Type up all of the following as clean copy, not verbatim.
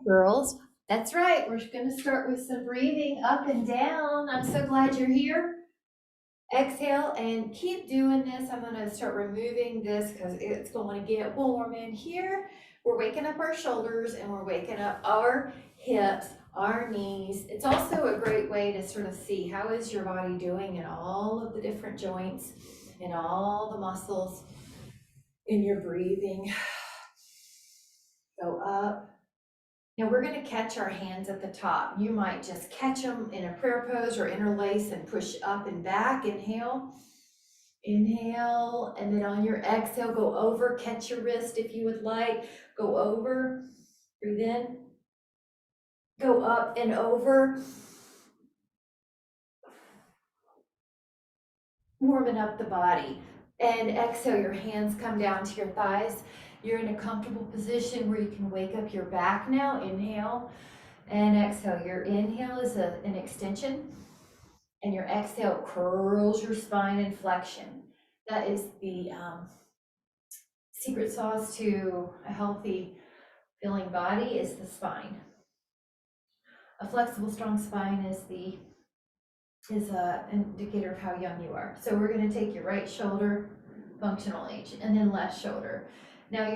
Girls, that's right. We're going to start with some breathing up and down. I'm so glad you're here. Exhale and keep doing this. I'm going to start removing this because it's going to get warm in here. We're waking up our shoulders and we're waking up our hips, our knees. It's also a great way to sort of see how is your body doing in all of the different joints and all the muscles in your breathing. Go up. Now we're going to catch our hands at the top. You might just catch them in a prayer pose or interlace and push up and back. Inhale, inhale, and then on your exhale, go over, catch your wrist if you would like. Go over, breathe in, go up and over. Warming up the body. And exhale, your hands come down to your thighs. You're in a comfortable position where you can wake up your back now. Inhale and exhale. Your inhale is an extension, and your exhale curls your spine in flexion. That is the secret sauce to a healthy feeling body is the spine. A flexible, strong spine is an indicator of how young you are. So we're going to take your right shoulder, functional age, and then left shoulder. Now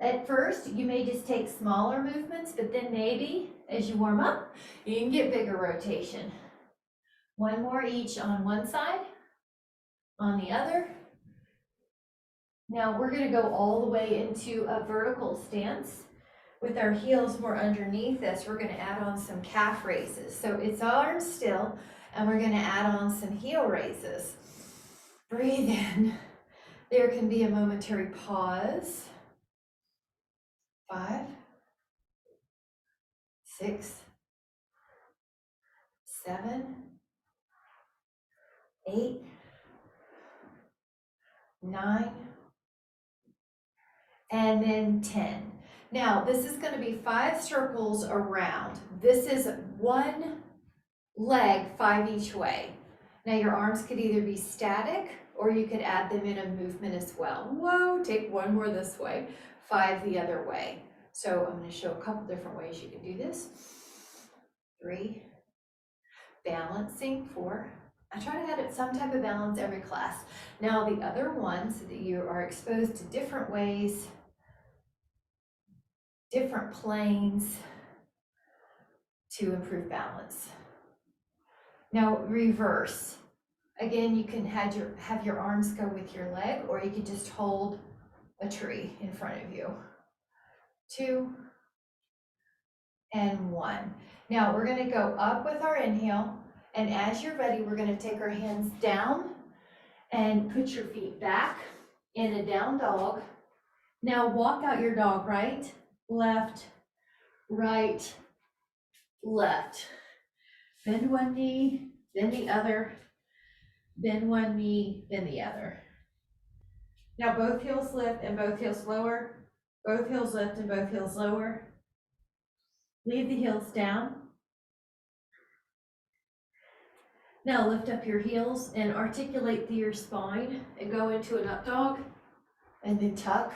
at first, you may just take smaller movements, but then maybe as you warm up, you can get bigger rotation. One more each on one side, on the other. Now we're going to go all the way into a vertical stance with our heels more underneath us. We're going to add on some calf raises. So it's arms still, and we're going to add on some heel raises. Breathe in. There can be a momentary pause. 5, 6, 7, 8, 9, and then 10. Now, this is going to be 5 circles around. This is one leg, 5 each way. Now, your arms could either be static or you could add them in a movement as well. Whoa, take one more this way, 5 the other way. So I'm going to show a couple different ways you can do this. 3, balancing, 4. I try to add some type of balance every class. Now the other one, so that you are exposed to different ways, different planes to improve balance. Now reverse. Again, you can have your arms go with your leg, or you could just hold a tree in front of you. 2 and 1. Now we're going to go up with our inhale, and as you're ready, we're going to take our hands down and put your feet back in a down dog. Now walk out your dog, right, left, right, left. Bend one knee, then the other, bend one knee, then the other. Now both heels lift and both heels lower, both heels lift and both heels lower. Leave the heels down. Now lift up your heels and articulate through your spine and go into an up dog, and then tuck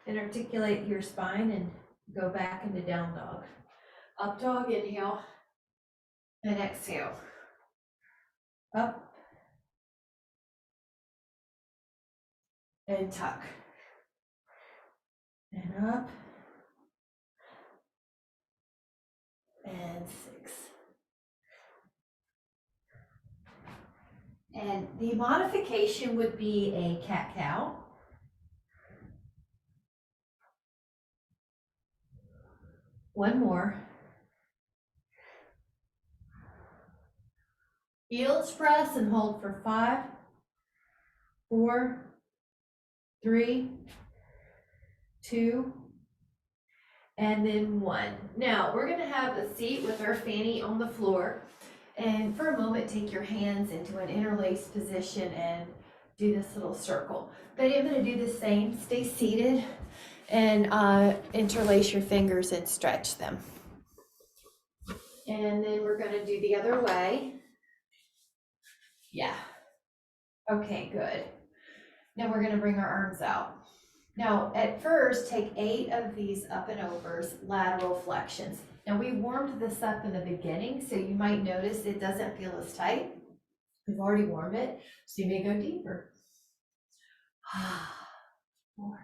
and articulate your spine and go back into down dog. Up dog, inhale and exhale. Up and tuck. And up and 6. And the modification would be a cat-cow. One more. Heels press and hold for 5, 4, 3, 2, and then 1. Now we're going to have a seat with our fanny on the floor, and for a moment take your hands into an interlaced position and do this little circle. But I'm going to do the same. Stay seated and interlace your fingers and stretch them. And then we're going to do the other way. Yeah. Okay, good. Now we're going to bring our arms out. Now, at first, take 8 of these up and overs, lateral flexions. Now, we warmed this up in the beginning, so you might notice it doesn't feel as tight. We've already warmed it, so you may go deeper. 4,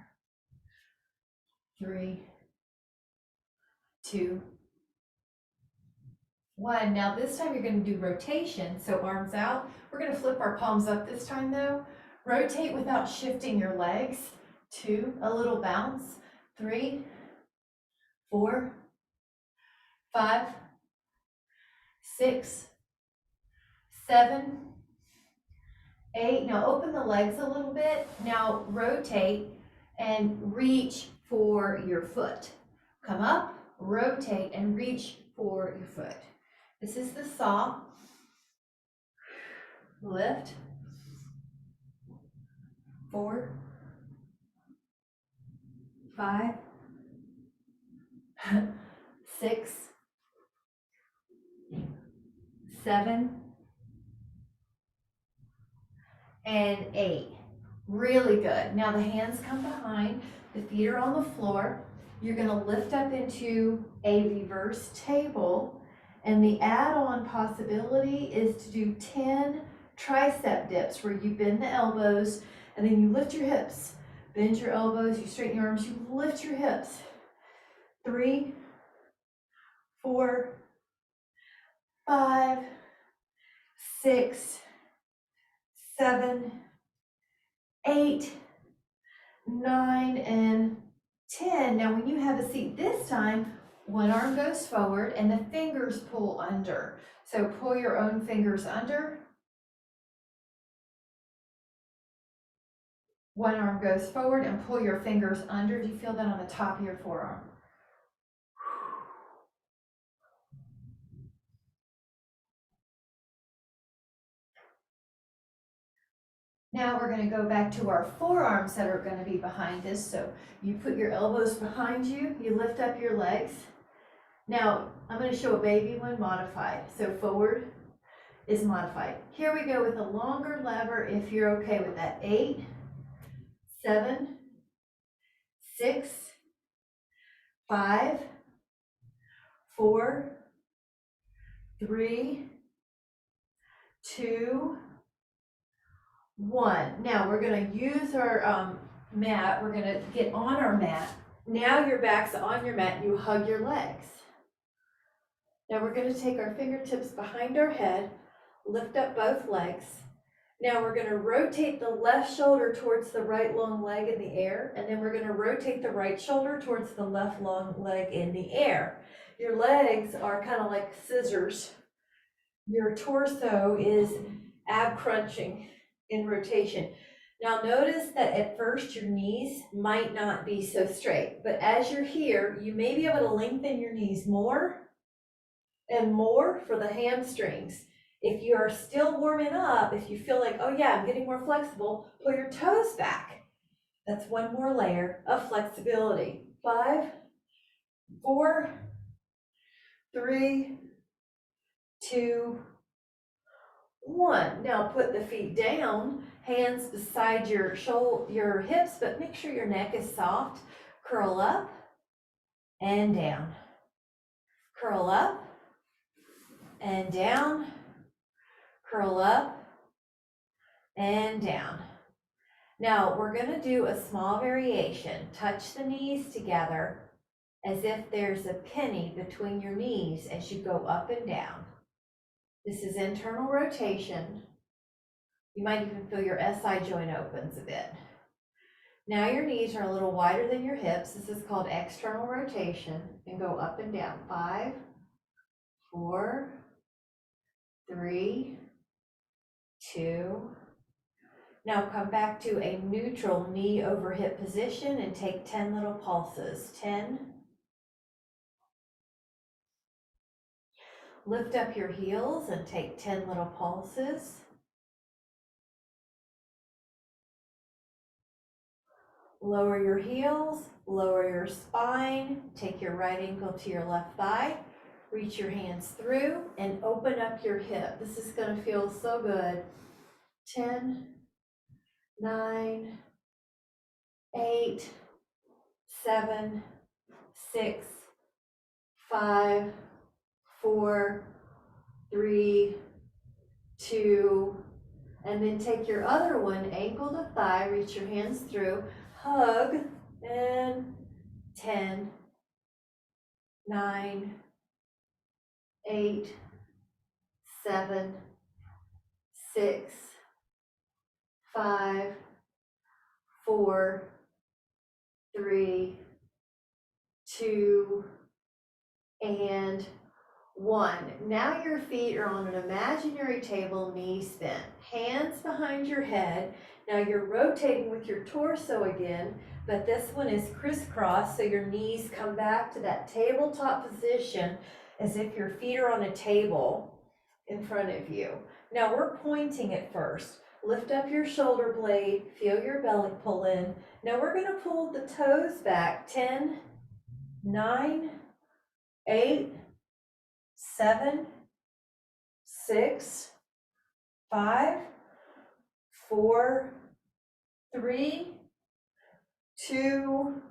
3, 2, 1. Now this time you're going to do rotation, so arms out. We're going to flip our palms up this time though. Rotate without shifting your legs. 2, a little bounce. 3, 4, 5, 6, 7, 8. Now open the legs a little bit. Now rotate and reach for your foot. Come up, rotate, and reach for your foot. This is the saw. Lift. 4, 5, 6, 7, and 8. Really good. Now the hands come behind, the feet are on the floor. You're going to lift up into a reverse table, and the add-on possibility is to do 10 tricep dips where you bend the elbows and then you lift your hips. Bend your elbows, you straighten your arms, you lift your hips. 3, 4, 5, 6, 7, 8, 9, and 10. Now when you have a seat this time, one arm goes forward and the fingers pull under. So pull your own fingers under. One arm goes forward and pull your fingers under. Do you feel that on the top of your forearm? Now we're going to go back to our forearms that are going to be behind us. So you put your elbows behind you, you lift up your legs. Now I'm going to show a baby one modified. So forward is modified. Here we go with a longer lever if you're okay with that. 8, 7, 6, 5, 4, 3, 2, 1. Now we're going to use our mat. We're going to get on our mat. Now your back's on your mat. You hug your legs. Now we're going to take our fingertips behind our head, lift up both legs. Now we're going to rotate the left shoulder towards the right long leg in the air, and then we're going to rotate the right shoulder towards the left long leg in the air. Your legs are kind of like scissors. Your torso is ab crunching in rotation. Now notice that at first your knees might not be so straight, but as you're here, you may be able to lengthen your knees more and more for the hamstrings. If you are still warming up, if you feel like, oh yeah, I'm getting more flexible, pull your toes back. That's one more layer of flexibility. 5, 4, 3, 2, 1. Now put the feet down, hands beside your hips, but make sure your neck is soft. Curl up and down. Curl up and down. Curl up and down. Now we're going to do a small variation. Touch the knees together as if there's a penny between your knees as you go up and down. This is internal rotation. You might even feel your SI joint opens a bit. Now your knees are a little wider than your hips. This is called external rotation, and go up and down. 5, 4, 3, 2. Now come back to a neutral knee over hip position and take 10 little pulses. 10. Lift up your heels and take 10 little pulses. Lower your heels, lower your spine, take your right ankle to your left thigh, reach your hands through and open up your hip. This is going to feel so good. 10, 9, 8, 7, 6, 5, 4, 3, 2, and then take your other one, ankle to thigh, reach your hands through, hug, and 10, 9, 8, 7, 6, 5, 4, 3, 2, and 1. Now your feet are on an imaginary table, knees bent, hands behind your head. Now you're rotating with your torso again, but this one is crisscross, so your knees come back to that tabletop position as if your feet are on a table in front of you. Now we're pointing at first. Lift up your shoulder blade, feel your belly pull in. Now we're going to pull the toes back. 10, 9, 8, 7, 6, 5, 4, 3, 2,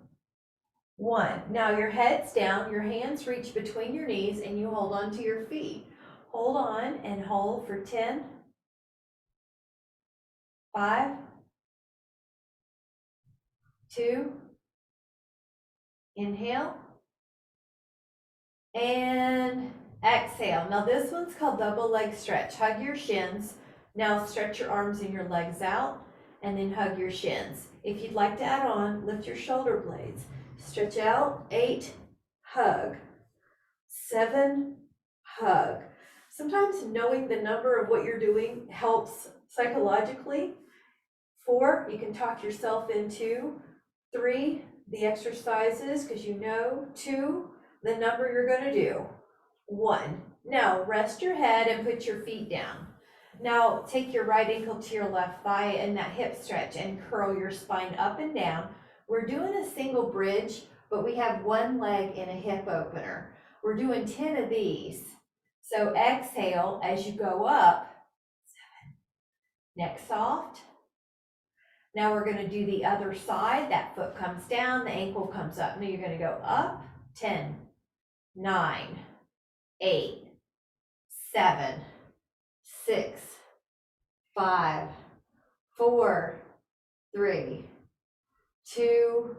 1. Now your head's down, your hands reach between your knees, and you hold on to your feet. Hold on and hold for 10, 5, 2, inhale, and exhale. Now this one's called double leg stretch. Hug your shins. Now stretch your arms and your legs out, and then hug your shins. If you'd like to add on, lift your shoulder blades. Stretch out, 8, hug, 7, hug. Sometimes knowing the number of what you're doing helps psychologically. 4, you can talk yourself into. 3, the exercises, because you know. 2, the number you're going to do. 1. Now rest your head and put your feet down. Now take your right ankle to your left thigh in that hip stretch and curl your spine up and down. We're doing a single bridge, but we have one leg in a hip opener. We're doing 10 of these. So exhale as you go up. 7. Neck soft. Now we're going to do the other side. That foot comes down, the ankle comes up. Now you're going to go up. 10, 9, 8, 7, 6, 5, 4, 3, 2,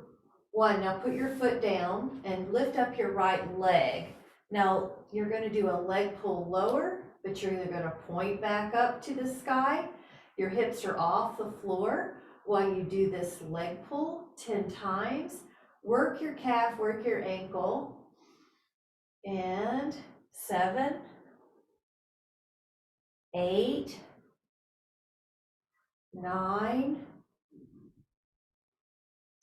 1. Now put your foot down and lift up your right leg. Now you're going to do a leg pull lower, but you're either going to point back up to the sky. Your hips are off the floor while you do this leg pull 10 times. Work your calf, work your ankle. And 7, 8, 9,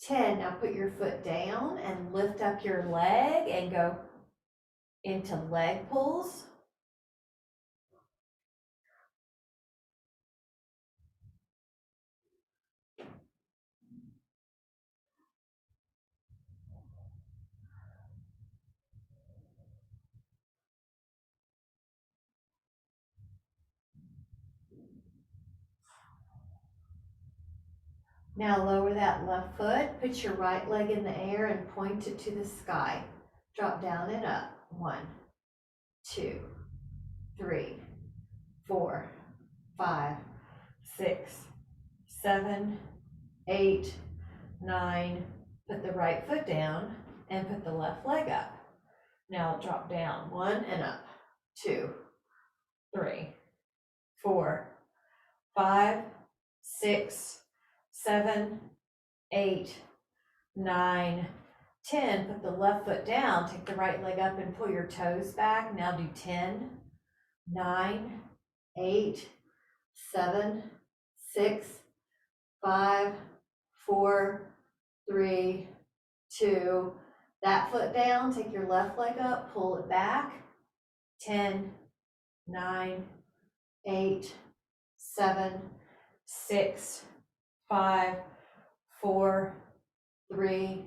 10. Now put your foot down and lift up your leg and go into leg pulls. Now lower that left foot, put your right leg in the air and point it to the sky. Drop down and up. 1, 2, 3, 4, 5, 6, 7, 8, 9. Put the right foot down and put the left leg up. Now drop down. 1 and up. 2, 3, 4, 5, 6, 7, 8, 9, 10. Put the left foot down, take the right leg up and pull your toes back. Now do 10, 9, 8, 7, 6, 5, 4, 3, 2. That foot down, take your left leg up, pull it back. 10, 9, 8, 7, 6, 5, 4, 3,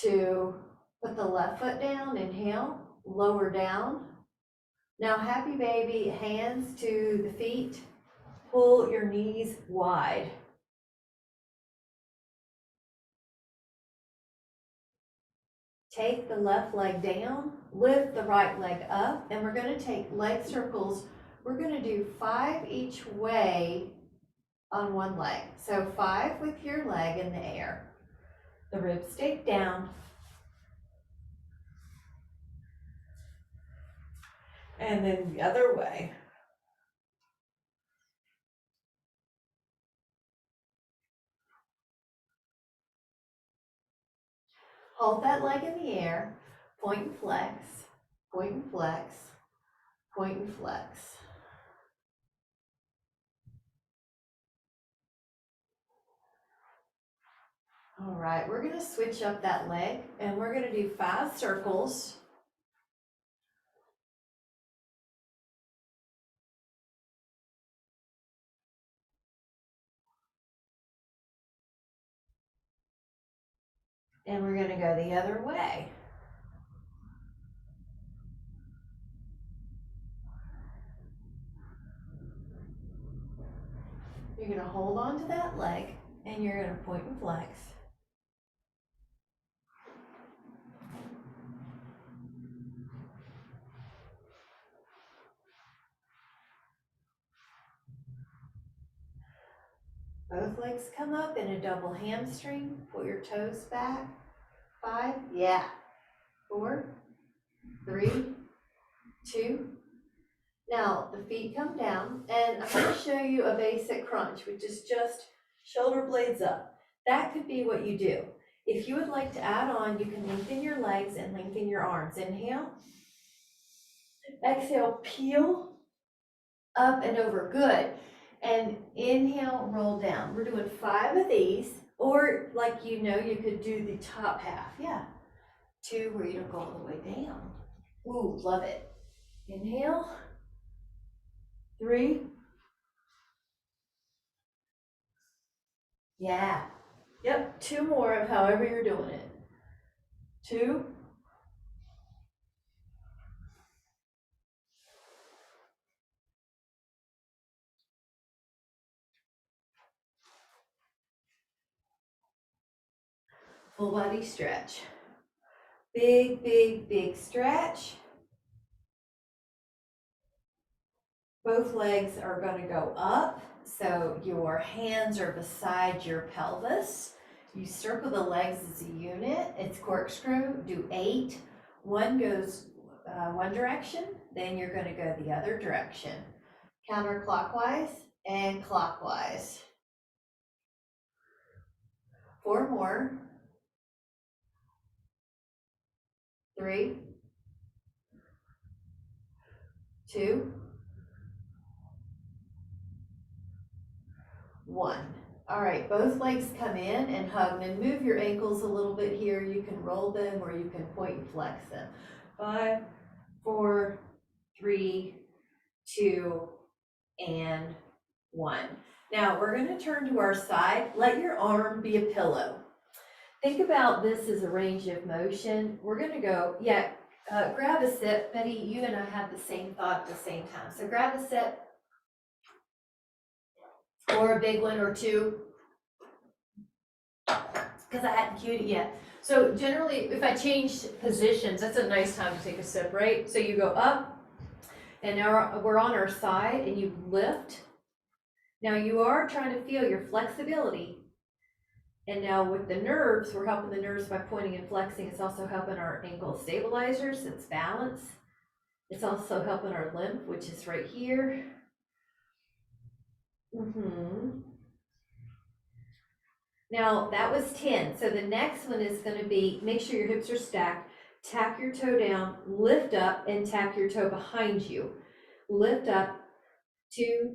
2. Put the left foot down, inhale, lower down. Now happy baby, hands to the feet, pull your knees wide. take the left leg down, lift the right leg up, and we're gonna take leg circles. We're gonna do 5 each way on one leg. So 5 with your leg in the air. The ribs stay down. And then the other way. Hold that leg in the air, point and flex, point and flex, point and flex. All right, we're gonna switch up that leg and we're gonna do 5 circles. And we're gonna go the other way. You're gonna hold on to that leg and you're gonna point and flex. Both legs come up in a double hamstring. Pull your toes back. 5, yeah. 4, 3, 2. Now the feet come down, and I'm going to show you a basic crunch, which is just shoulder blades up. That could be what you do. If you would like to add on, you can lengthen your legs and lengthen your arms. Inhale. Exhale, peel up and over. Good. And inhale, roll down. We're doing 5 of these, or like you could do the top half. Yeah. 2 where you don't go all the way down. Ooh, love it. Inhale. 3. Yeah. Yep, 2 more of however you're doing it. 2. Full body stretch. Big, big, big stretch. Both legs are going to go up, so your hands are beside your pelvis. You circle the legs as a unit. It's corkscrew. Do 8. 1 goes one direction, then you're going to go the other direction. Counterclockwise and clockwise. 4 more. 3, 2, 1. All right, both legs come in and hug, and move your ankles a little bit here. You can roll them or you can point and flex them. 5, 4, 3, 2, and 1. Now we're going to turn to our side. Let your arm be a pillow. Think about this as a range of motion. We're going to go, grab a sip. Betty, you and I had the same thought at the same time. So grab a sip, or a big one or 2, because I hadn't cued it yet. So generally, if I change positions, that's a nice time to take a sip, right? So you go up, and now we're on our side, and you lift. Now you are trying to feel your flexibility. And now with the nerves, we're helping the nerves by pointing and flexing. It's also helping our ankle stabilizers, it's balance. It's also helping our lymph, which is right here. Now that was 10. So the next one is going to be, make sure your hips are stacked. Tap your toe down, lift up, and tap your toe behind you. Lift up, 2,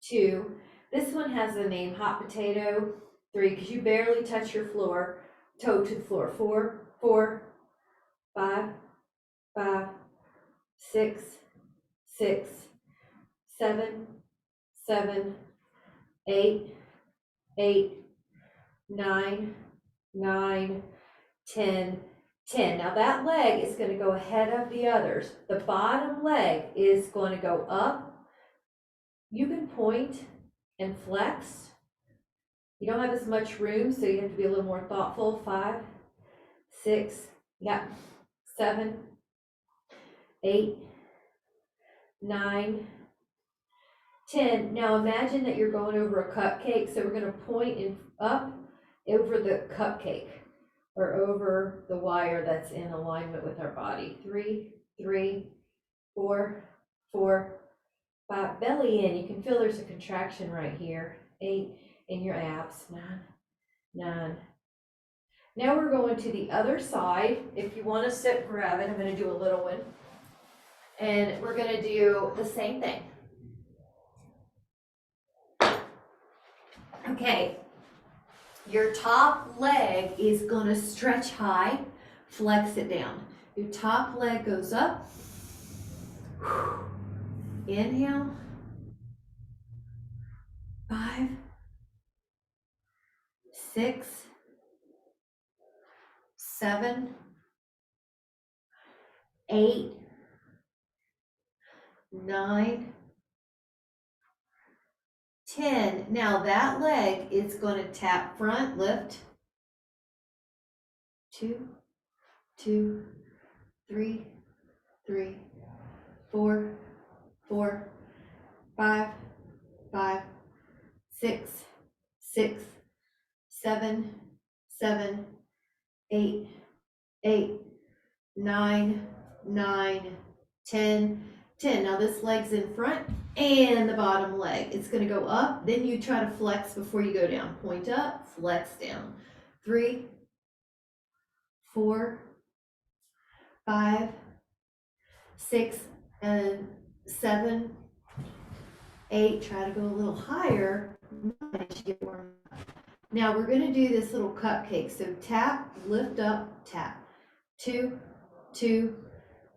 2. This one has the name hot potato. 3, because you barely touch your floor, toe to the floor. 4, 4, 5, 5, 6, 6, 7, 7, 8, 8, 9, 9, 10, 10. Now that leg is going to go ahead of the others. The bottom leg is going to go up. You can point and flex. You don't have as much room, so you have to be a little more thoughtful. 5, 6, You got 7, 8, 9, 10. Now imagine that you're going over a cupcake, so we're going to point up over the cupcake or over the wire that's in alignment with our body. 3, 3, 4, 4, 5. Belly in. You can feel there's a contraction right here. 8 in your abs. 9, 9. Now we're going to the other side. If you want to sit, grab it. I'm going to do a little one. And we're going to do the same thing. Okay, your top leg is going to stretch high, flex it down. Your top leg goes up. Inhale. 5, 6, 7, 8, 9, 10. Now that leg is going to tap front, lift. 2, 2, 3, 3, 4, 4, 5, 5, 6, 6, 7, 7, 8, 8, 9, 9, 10, 10. Now this leg's in front and the bottom leg. It's going to go up. Then you try to flex before you go down. Point up, flex down. 3, 4, 5, 6, and 7, 8. Try to go a little higher. 9 to get warm up. Now we're going to do this little cupcake. So tap, lift up, tap. 2, 2,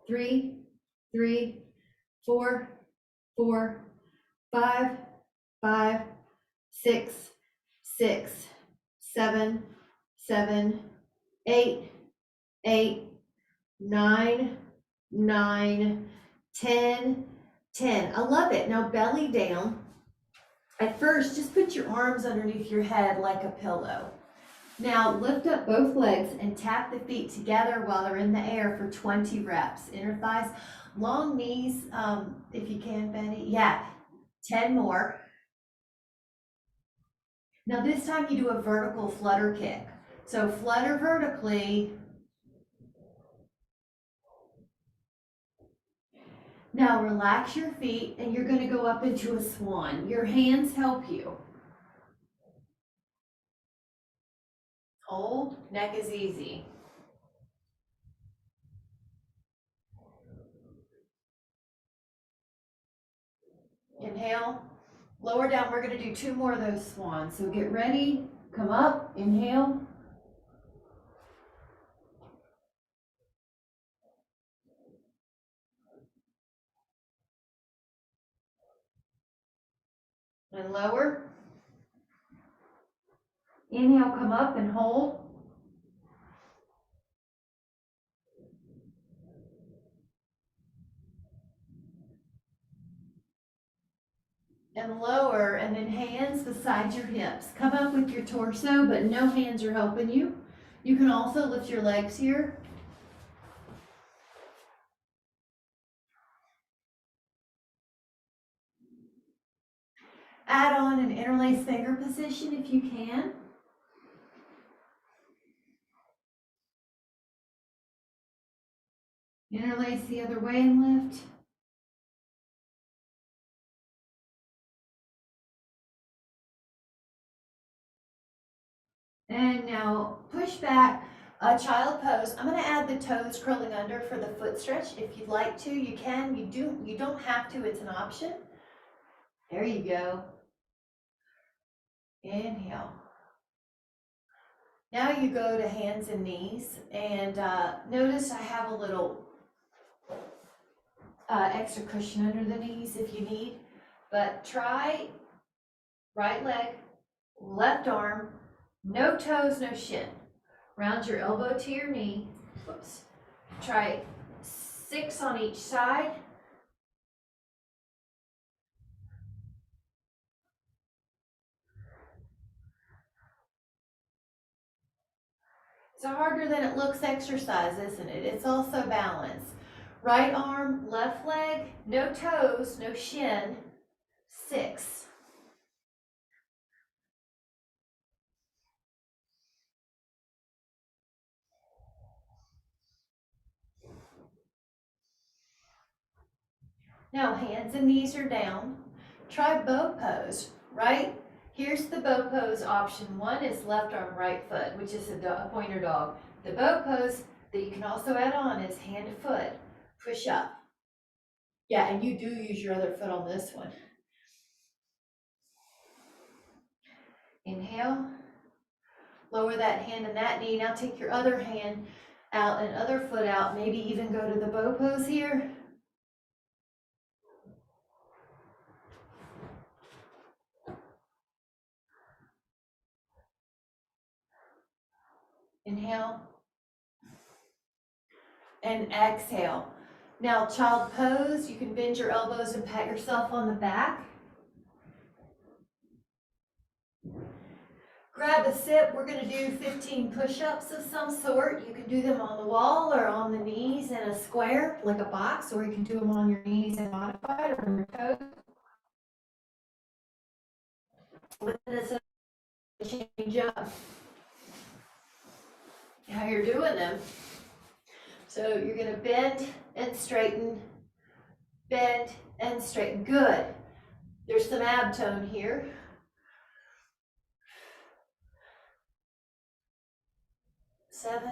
3, 3, 4, 4, 5, 5, 6, 6, 7, 7, 8, 8, 9, 9, 10, 10. I love it. Now belly down. At first, just put your arms underneath your head like a pillow. Now lift up both legs and tap the feet together while they're in the air for 20 reps. Inner thighs, long knees, if you can, Betty. Yeah, 10 more. Now this time you do a vertical flutter kick. So flutter vertically. Now relax your feet and you're going to go up into a swan. Your hands help you. Hold, neck is easy. Inhale, lower down. We're going to do 2 more of those swans. So get ready, come up, inhale. And lower. Inhale, come up and hold. And lower, and then hands beside your hips. Come up with your torso, but no hands are helping you. You can also lift your legs here. Add on an interlace finger position if you can. Interlace the other way and lift. And now push back, child pose. I'm going to add the toes curling under for the foot stretch. If you'd like to, you can. You don't have to. It's an option. There you go. Inhale. Now you go to hands and knees, and notice I have a little extra cushion under the knees if you need. But try right leg, left arm, no toes, no shin. Round your elbow to your knee. Whoops. Try 6 on each side. It's a harder than it looks exercise, isn't it? It's also balance. Right arm, left leg, no toes, no shin. 6. Now hands and knees are down. Try bow pose, right? Here's the bow pose. Option 1 is left arm, right foot, which is a pointer dog. The bow pose that you can also add on is hand to foot, push up. Yeah, and you do use your other foot on this one. Inhale, lower that hand and that knee. Now take your other hand out and other foot out, maybe even go to the bow pose here. Inhale and exhale. Now child pose, you can bend your elbows and pat yourself on the back. Grab a sip. We're going to do 15 push-ups of some sort. You can do them on the wall or on the knees in a square, like a box, or you can do them on your knees and modified or on your toes. With this, change up how you're doing them. So you're going to bend and straighten, bend and straighten. Good. There's some ab tone here. 7,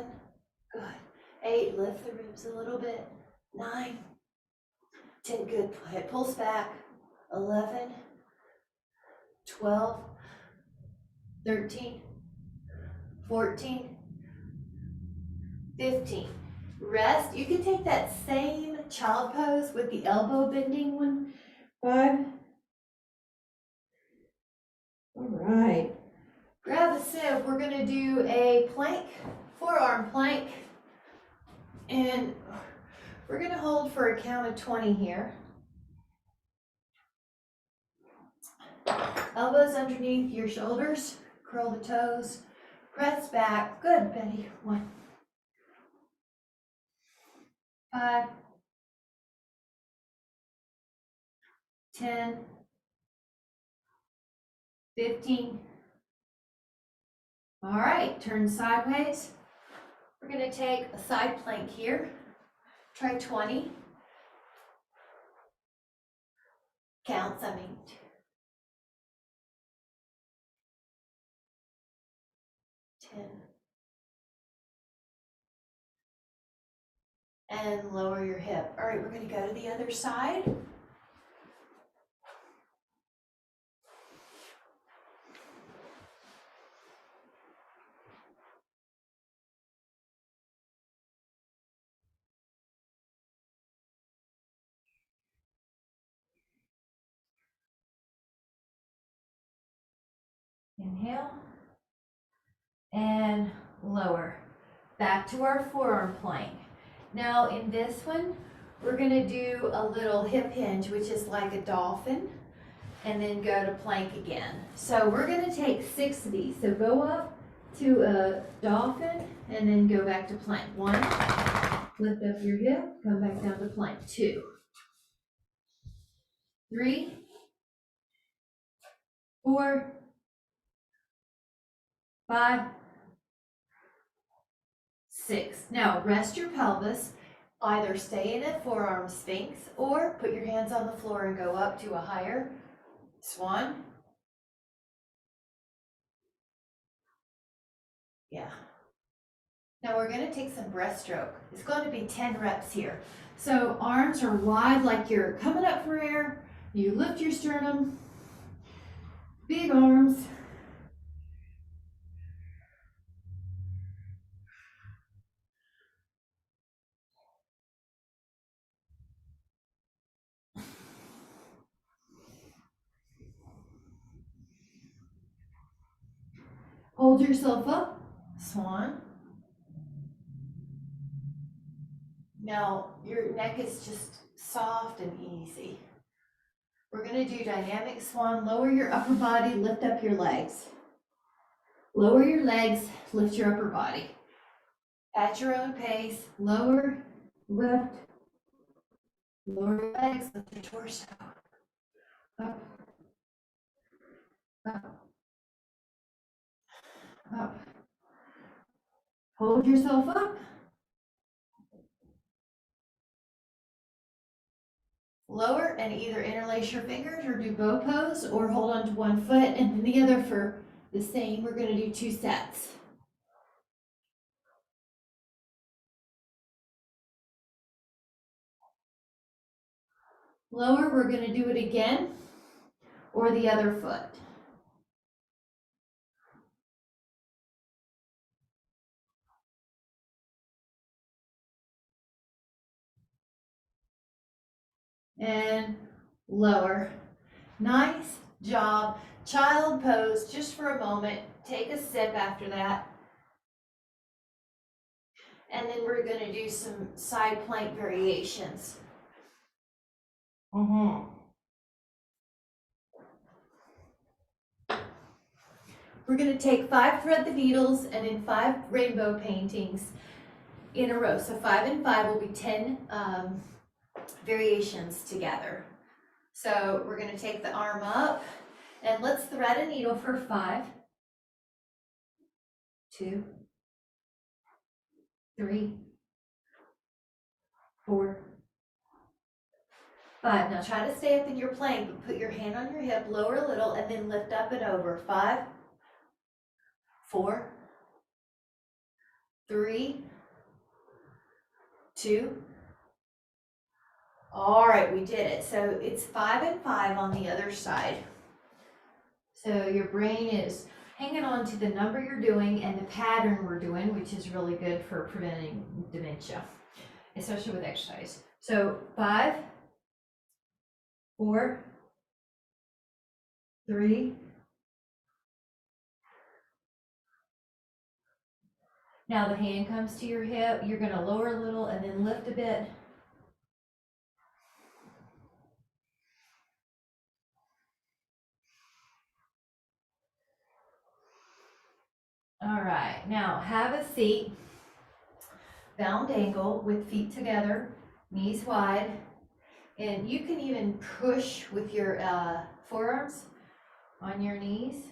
good. 8, lift the ribs a little bit. 9, 10, good. It pulls back. 11, 12, 13, 14, 15. Rest. You can take that same child pose with the elbow bending one. 5. All right. Grab a sip. We're going to do a plank, forearm plank. And we're going to hold for a count of 20 here. Elbows underneath your shoulders. Curl the toes. Press back. Good, Betty. 1, 5, 10, 15. All right, turn sideways. We're going to take a side plank here. Try 20. Counts, 10. And lower your hip. All right, we're going to go to the other side. Inhale and lower. Back to our forearm plank. Now in this one, we're going to do a little hip hinge, which is like a dolphin, and then go to plank again. So we're going to take 6 of these. So go up to a dolphin and then go back to plank. 1, lift up your hip, come back down to plank. 2, 3, 4, 5, 6. Now rest your pelvis. Either stay in a forearm sphinx or put your hands on the floor and go up to a higher swan. Yeah. Now we're going to take some breaststroke. It's going to be 10 reps here. So arms are wide like you're coming up for air. You lift your sternum, big arms. Hold yourself up, swan. Now your neck is just soft and easy. We're going to do dynamic swan. Lower your upper body, lift up your legs. Lower your legs, lift your upper body. At your own pace, lower, lift, lower your legs, lift your torso. Up, up, up. Hold yourself up. Lower and either interlace your fingers or do bow pose or hold on to one foot and then the other for the same. We're going to do 2 sets. Lower, we're going to do it again or the other foot. And lower. Nice job. Child pose just for a moment. Take a sip after that. And then we're going to do some side plank variations. We're going to take 5 thread the needles and then 5 rainbow paintings in a row. So 5 and 5 will be 10 variations together. So we're going to take the arm up and let's thread a needle for 5, 2, 3, 4, 5. Now try to stay up in your plank, but put your hand on your hip, lower a little, and then lift up and over. 5, 4, 3, 2. All right, we did it. So it's 5 and 5 on the other side. So your brain is hanging on to the number you're doing and the pattern we're doing, which is really good for preventing dementia, especially with exercise. So 5, 4, 3. Now the hand comes to your hip. You're going to lower a little and then lift a bit. All right, now have a seat, bound angle with feet together, knees wide, and you can even push with your forearms on your knees.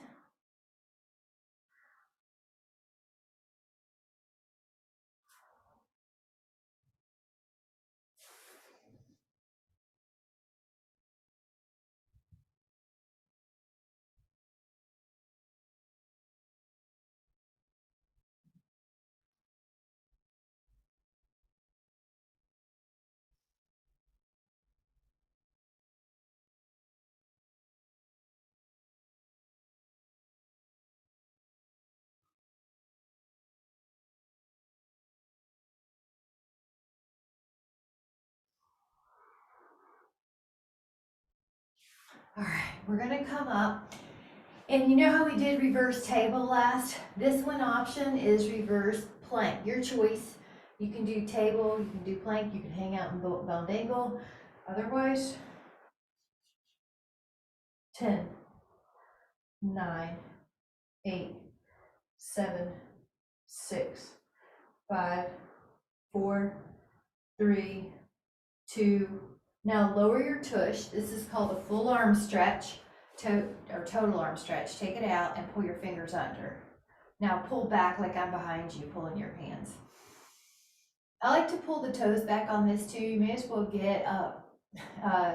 All right, we're gonna come up. And you know how we did reverse table last? This one option is reverse plank, your choice. You can do table, you can do plank, you can hang out in bound angle. Otherwise, 10, 9, 8, 7, 6, 5, 4, 3, 2. Now lower your tush. This is called a full arm stretch, or total arm stretch. Take it out and pull your fingers under. Now pull back like I'm behind you, pulling your hands. I like to pull the toes back on this too. You may as well get up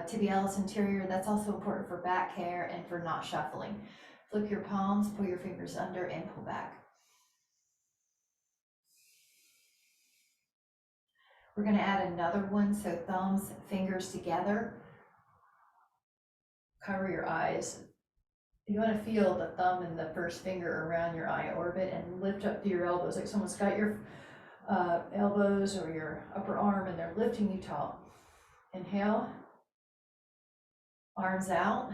tibialis anterior. That's also important for back hair and for not shuffling. Flip your palms, pull your fingers under and pull back. We're going to add another one, so thumbs, fingers together. Cover your eyes. You want to feel the thumb and the first finger around your eye orbit and lift up through your elbows, like someone's got your elbows or your upper arm and they're lifting you tall. Inhale, arms out,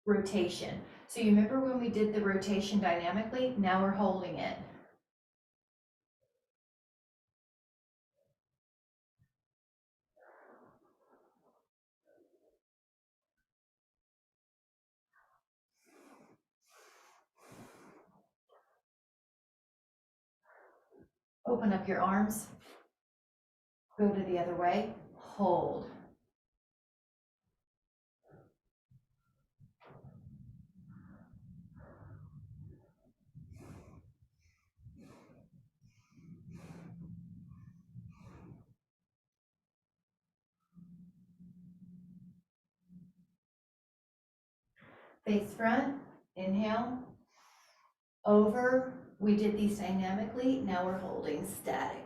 rotation. So you remember when we did the rotation dynamically? Now we're holding it. Open up your arms. Go to the other way. Hold. Face front. Inhale. Over. We did these dynamically. Now we're holding static.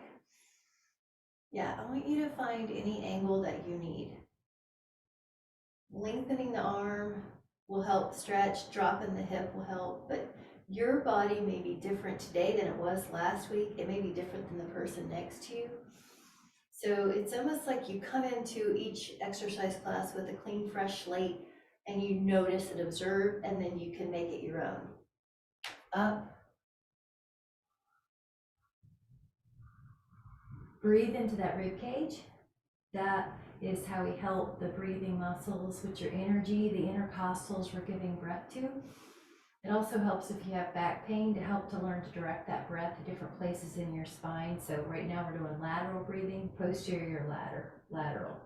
Yeah, I want you to find any angle that you need. Lengthening the arm will help stretch, dropping the hip will help, but your body may be different today than it was last week. It may be different than the person next to you. So it's almost like you come into each exercise class with a clean, fresh slate and you notice and observe, and then you can make it your own. Up. Breathe into that rib cage. That is how we help the breathing muscles with your energy, the intercostals we're giving breath to. It also helps if you have back pain to help to learn to direct that breath to different places in your spine. So right now we're doing lateral breathing, posterior lateral.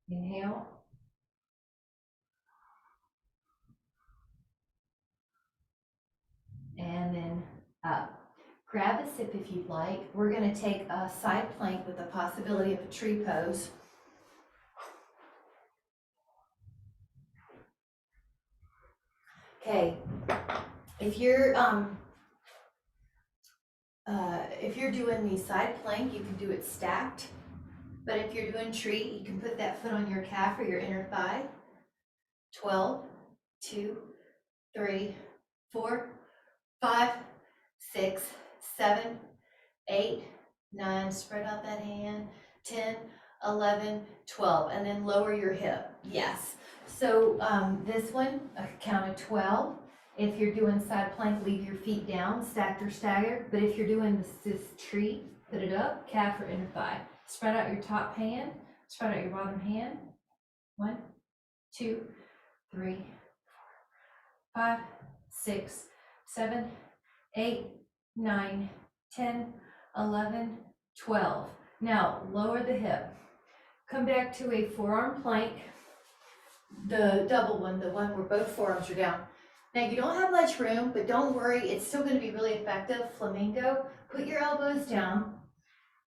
Inhale. And then up. Grab a sip if you'd like. We're going to take a side plank with the possibility of a tree pose. Okay, if you're doing the side plank, you can do it stacked. But if you're doing tree, you can put that foot on your calf or your inner thigh. 12, 2, 3, 4, 5, 6, 7, 8, 9. Spread out that hand. 10, 11, 12, and then lower your hip. Yes. So this one, a count of 12. If you're doing side plank, leave your feet down, stacked or staggered. But if you're doing this tree, put it up, calf or inner thigh. Spread out your top hand, spread out your bottom hand. 1, 2, 3, 4, 5, 6, 7, 8, 9, 10, 11, 12. Now lower the hip. Come back to a forearm plank, the double one, the one where both forearms are down. Now you don't have much room, but don't worry, it's still going to be really effective. Flamingo. Put your elbows down,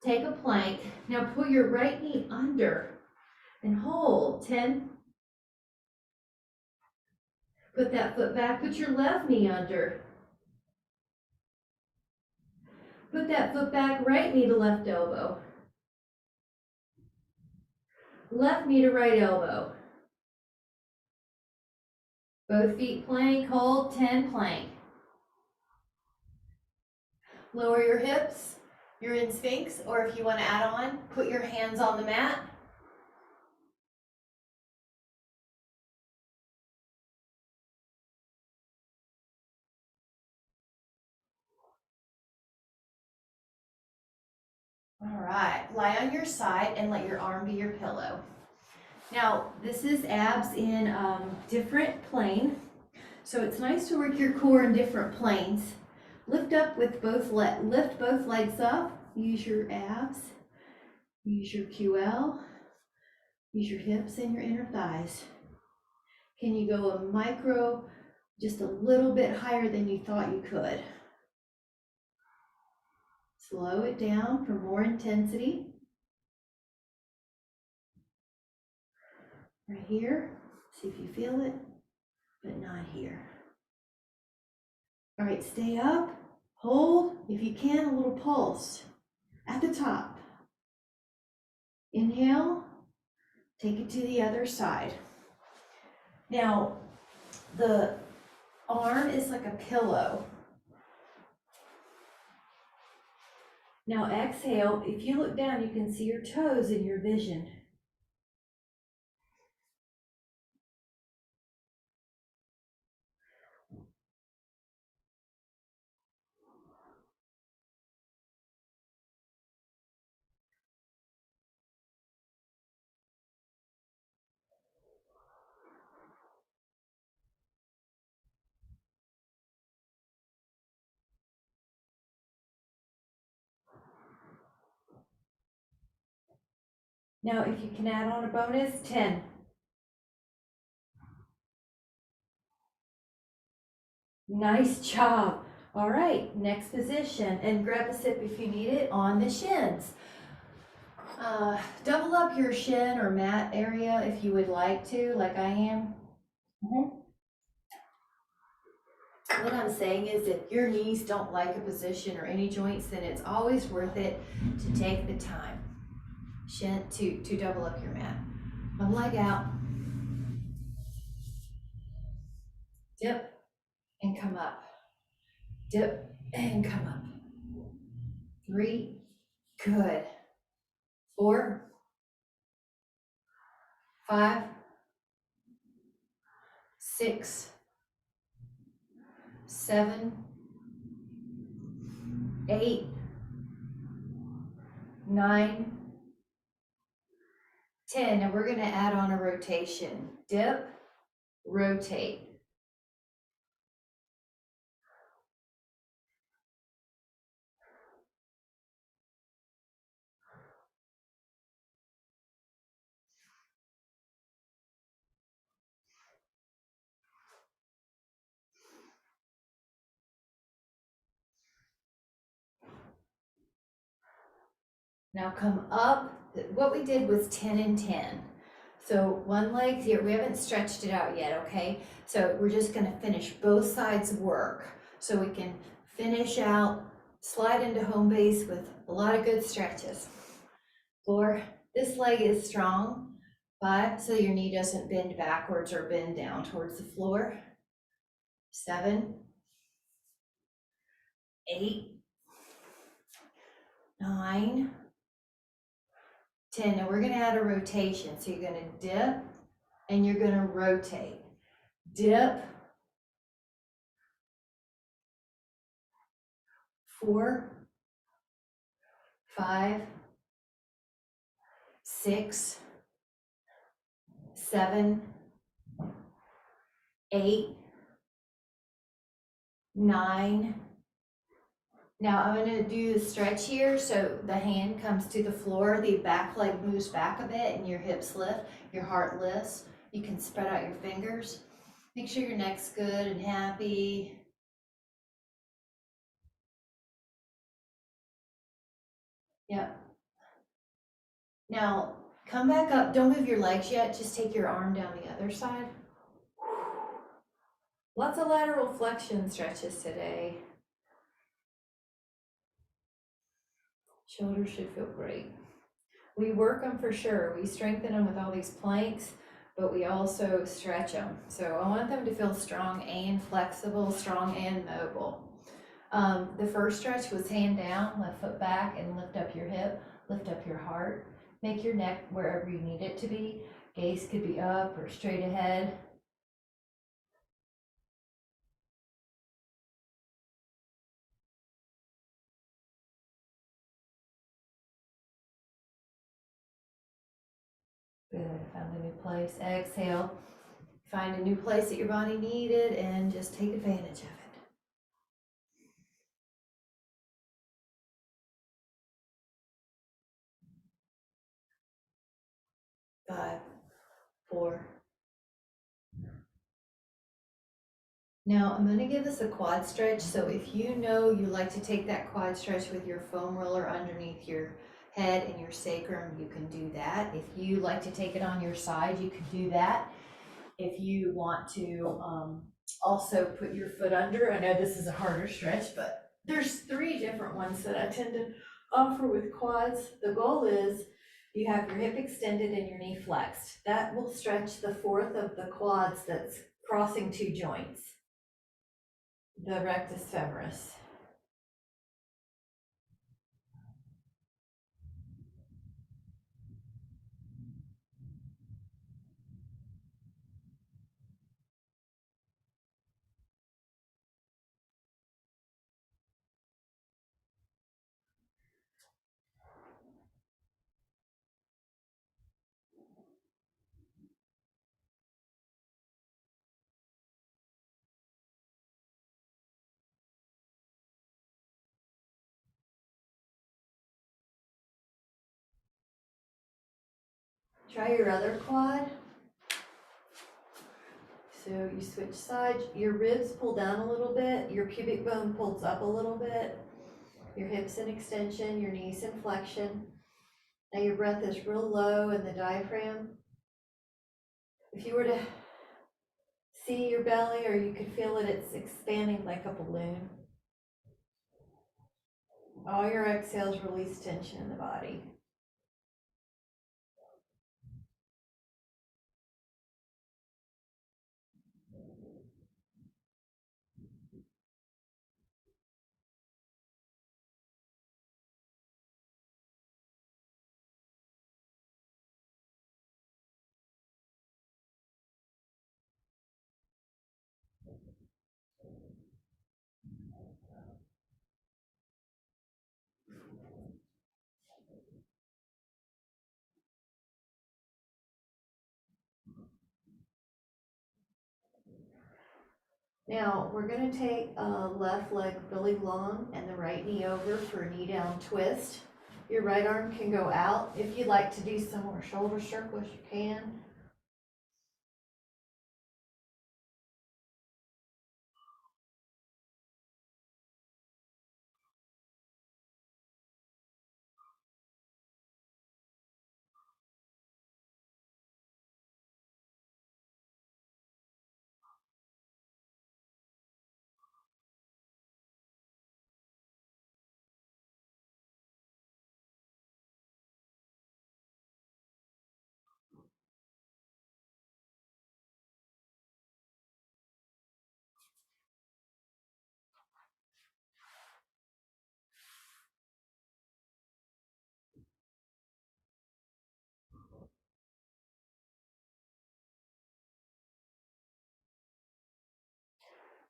take a plank. Now pull your right knee under and hold. 10. Put that foot back, put your left knee under. Put that foot back, right knee to left elbow. Left knee to right elbow. Both feet plank, hold, 10 plank. Lower your hips, you're in Sphinx, or if you want to add on, put your hands on the mat. All right, lie on your side and let your arm be your pillow. Now, this is abs in different plane. So it's nice to work your core in different planes. Lift up with lift both legs up. Use your abs. Use your QL. Use your hips and your inner thighs. Can you go a micro, just a little bit higher than you thought you could? Slow it down for more intensity. Right here. See if you feel it, but not here. All right, stay up. Hold, if you can, a little pulse at the top. Inhale, take it to the other side. Now, the arm is like a pillow. Now exhale, if you look down, you can see your toes in your vision. Now, if you can add on a bonus, 10. Nice job. All right, next position, and grab a sip if you need it on the shins. Double up your shin or mat area if you would like to, like I am. What I'm saying is if your knees don't like a position or any joints, then it's always worth it to take the time to double up your mat. One leg out, dip and come up, dip and come up. 3, good. 4, 5, 6, 7, 8, 9, 10, and we're gonna add on a rotation. Dip, rotate. Now come up. What we did was 10 and 10. So one leg here, we haven't stretched it out yet, okay? So we're just gonna finish both sides work so we can finish out, slide into home base with a lot of good stretches. 4, this leg is strong. 5, so your knee doesn't bend backwards or bend down towards the floor. 7, 8, 9, 10. Now we're gonna add a rotation. So you're gonna dip and you're gonna rotate. Dip, 4, 5, 6, 7, 8, 9. Now I'm gonna do the stretch here. So the hand comes to the floor, the back leg moves back a bit and your hips lift, your heart lifts. You can spread out your fingers. Make sure your neck's good and happy. Yep. Now come back up. Don't move your legs yet. Just take your arm down the other side. Lots of lateral flexion stretches today. Shoulders should feel great. We work them for sure. We strengthen them with all these planks, but we also stretch them. So I want them to feel strong and flexible, strong and mobile. The first stretch was hand down, left foot back, and lift up your hip, lift up your heart. Make your neck wherever you need it to be. Gaze could be up or straight ahead. Good, found a new place. Exhale. Find a new place that your body needed and just take advantage of it. 5, 4. Now I'm gonna give us a quad stretch. So if you know you like to take that quad stretch with your foam roller underneath your head and your sacrum, you can do that. If you like to take it on your side, you can do that. If you want to also put your foot under, I know this is a harder stretch, but there's 3 different ones that I tend to offer with quads. The goal is you have your hip extended and your knee flexed. That will stretch the 4th of the quads that's crossing 2 joints, the rectus femoris. Try your other quad. So you switch sides, your ribs pull down a little bit, your pubic bone pulls up a little bit, your hips in extension, your knees in flexion. Now your breath is real low in the diaphragm. If you were to see your belly, or you could feel it, it's expanding like a balloon. All your exhales release tension in the body. Now, we're gonna take left leg really long and the right knee over for a knee down twist. Your right arm can go out. If you'd like to do some more shoulder circles, you can.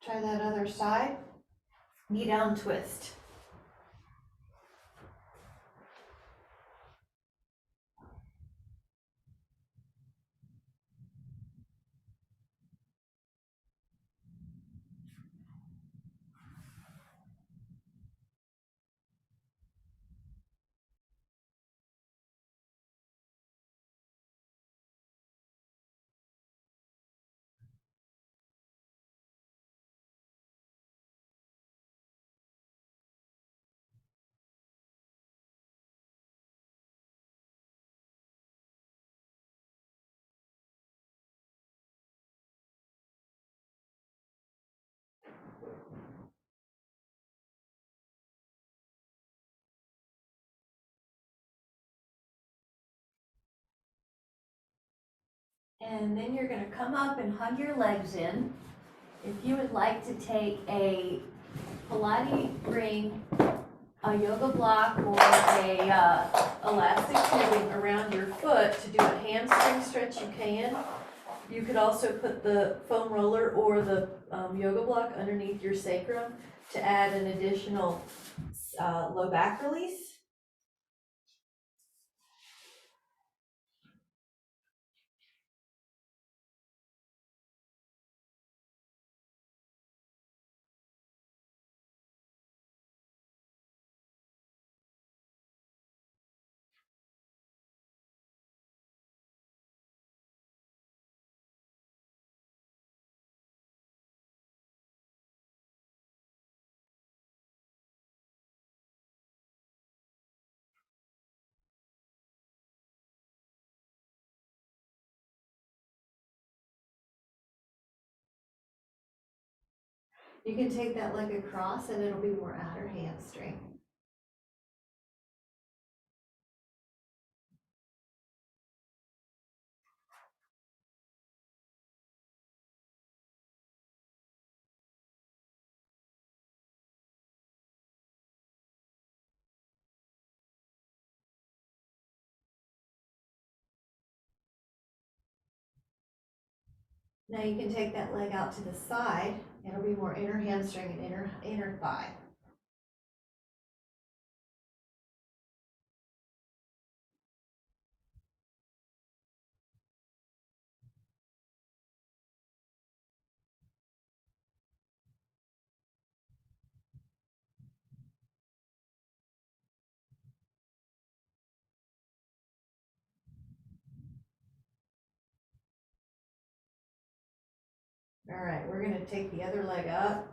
Try that other side. Knee down twist. And then you're gonna come up and hug your legs in. If you would like to take a Pilates ring, a yoga block, or a elastic tubing around your foot to do a hamstring stretch, you can. You could also put the foam roller or the yoga block underneath your sacrum to add an additional low back release. You can take that leg across and it'll be more outer hamstring. Now you can take that leg out to the side. It'll be more inner hamstring and inner thigh. All right, we're gonna take the other leg up.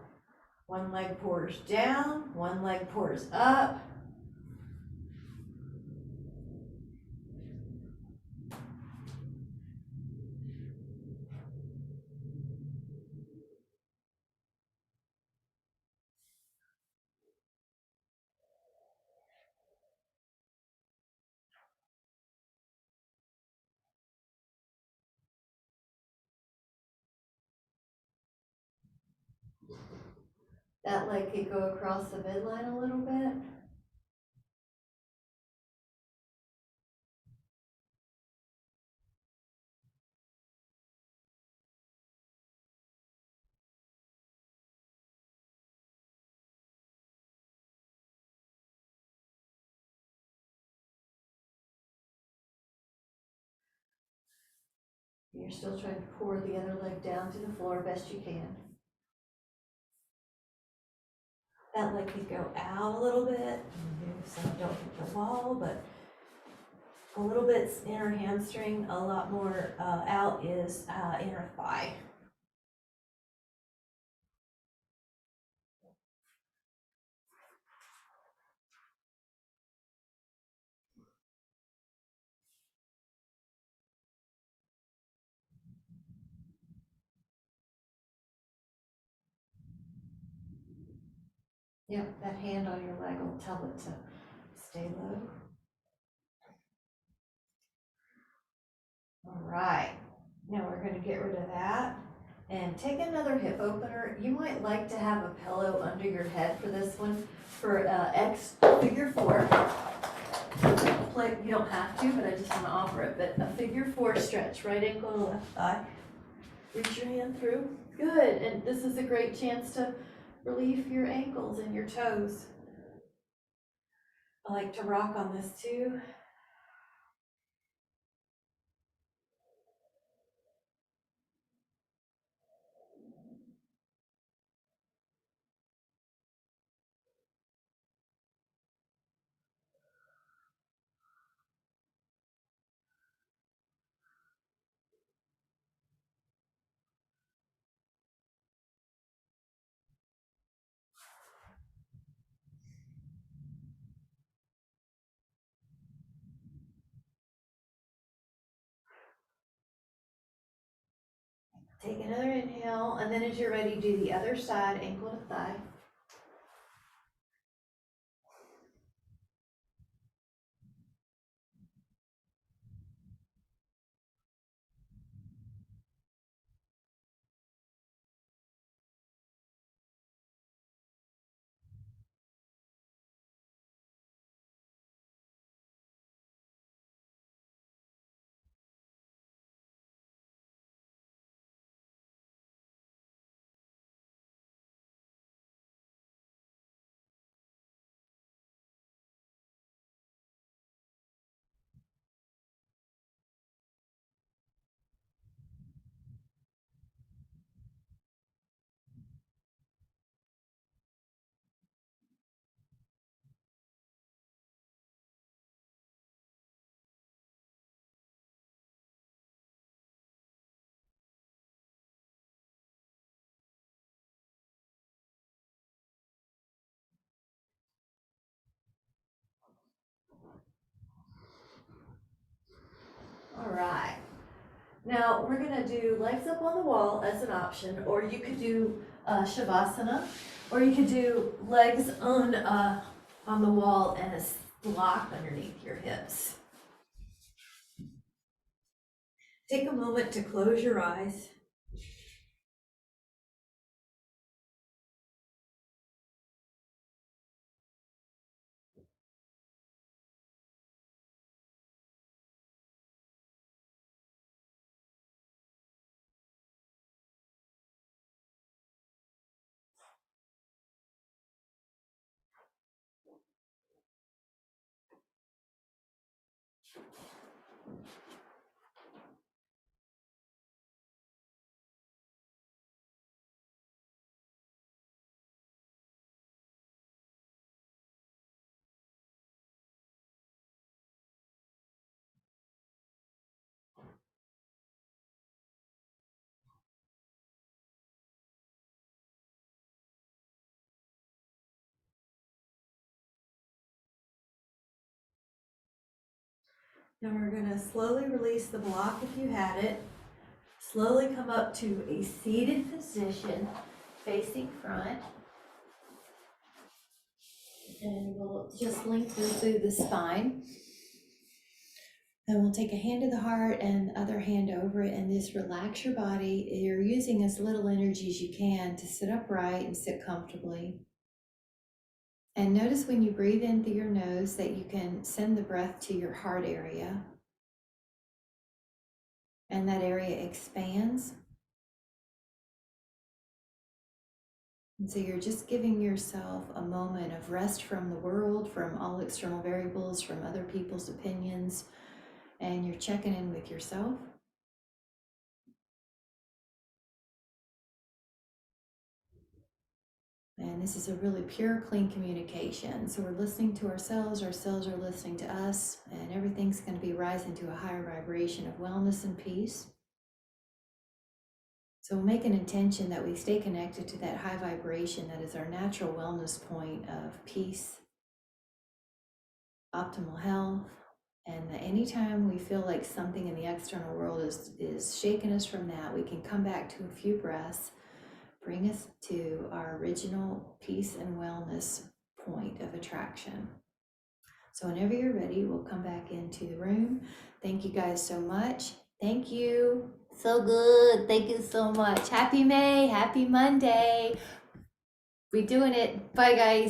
One leg pours down, one leg pours up. That leg could go across the midline a little bit. You're still trying to pour the other leg down to the floor best you can. That leg could go out a little bit, so don't hit the wall, but a little bit inner hamstring, a lot more out is inner thigh. Yep, that hand on your leg will tell it to stay low. All right, now we're gonna get rid of that and take another hip opener. You might like to have a pillow under your head for this one, for figure four. You don't have to, but I just wanna offer it, but a figure four stretch, right ankle to left thigh. Reach your hand through, good, and this is a great chance to relieve your ankles and your toes. I like to rock on this too. Take another inhale, and then as you're ready, do the other side, ankle to thigh. All right. Now we're gonna do legs up on the wall as an option, or you could do Shavasana, or you could do legs on the wall and a block underneath your hips. Take a moment to close your eyes. Now we're gonna slowly release the block if you had it. Slowly come up to a seated position, facing front. And we'll just lengthen through the spine. And we'll take a hand to the heart and the other hand over it and just relax your body. You're using as little energy as you can to sit upright and sit comfortably. And notice when you breathe in through your nose that you can send the breath to your heart area. And that area expands. And so you're just giving yourself a moment of rest from the world, from all external variables, from other people's opinions, and you're checking in with yourself. And this is a really pure, clean communication. So we're listening to ourselves are listening to us, and everything's going to be rising to a higher vibration of wellness and peace. So we'll make an intention that we stay connected to that high vibration that is our natural wellness point of peace, optimal health, and that anytime we feel like something in the external world is shaking us from that, we can come back to a few breaths, bring us to our original peace and wellness point of attraction. So whenever you're ready, we'll come back into the room. Thank you guys so much. Thank you. So good. Thank you so much. Happy May. Happy Monday. We're doing it. Bye, guys.